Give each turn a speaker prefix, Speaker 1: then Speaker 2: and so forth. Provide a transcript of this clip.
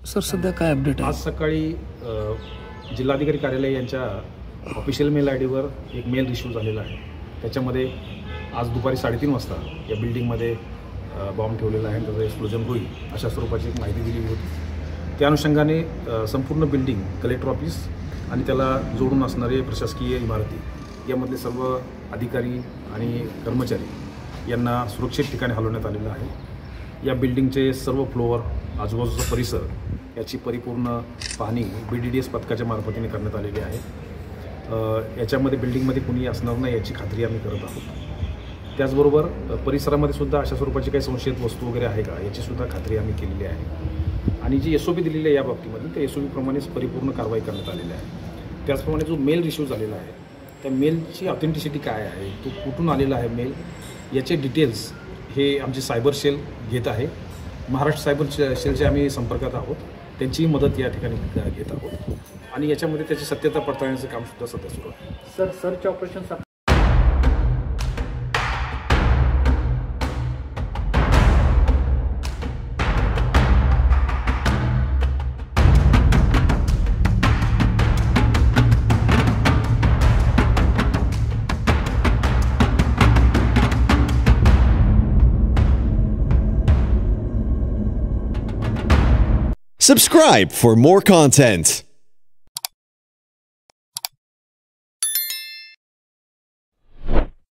Speaker 1: Sir सध्या काय update आहे?
Speaker 2: आज सकाळी जिल्हाधिकारी कार्यालय यांच्या ऑफिशियल मेल आयडीवर एक मेल रिसीव झालेला आहे. त्याच्यामध्ये आज दुपारी 3:30 वाजता या बिल्डिंगमध्ये बॉम्ब ठेवलेला आहे, त्याचं एक्सप्लोजन होईल अशा स्वरूपाची एक माहिती दिली होती. त्या अनुषंगाने संपूर्ण बिल्डिंग, कलेक्टर ऑफिस आणि त्याला जोडून असणारे प्रशासकीय इमारती यामधले सर्व अधिकारी आणि कर्मचारी यांना सुरक्षित ठिकाणी हलवण्यात आलेलं आहे. या बिल्डिंगचे सर्व फ्लोअर, आजूबाजूचा परिसर याची परिपूर्ण पाहणी BDDS पथकाच्या मार्फतीने करण्यात आलेली आहे. याच्यामध्ये बिल्डिंगमध्ये कुणी असणार नाही याची खात्री आम्ही करत आहोत. त्याचबरोबर परिसरामध्ये सुद्धा अशा स्वरूपाची काही संशयित वस्तू वगैरे आहे का याची सुद्धा खात्री आम्ही केलेली आहे. आणि जी SOP दिलेली आहे या बाबतीमध्ये त्या SOP प्रमाणेच परिपूर्ण कारवाई करण्यात आलेली आहे. त्याचप्रमाणे जो मेल रिसीव झालेला आहे त्या मेलची ऑथेंटिसिटी काय आहे, तो कुठून आलेला आहे मेल, याचे डिटेल्स हे आमचे सायबर सेल घेत आहे. महाराष्ट्र सायबर सेलचे आम्ही संपर्कात आहोत, त्यांची मदत या ठिकाणी घेत आहोत आणि याच्यामध्ये त्याची सत्यता पडताळण्याचं काम सुद्धा सध्या सुरू आहे.
Speaker 3: Sir, search operation
Speaker 4: Subscribe for more content.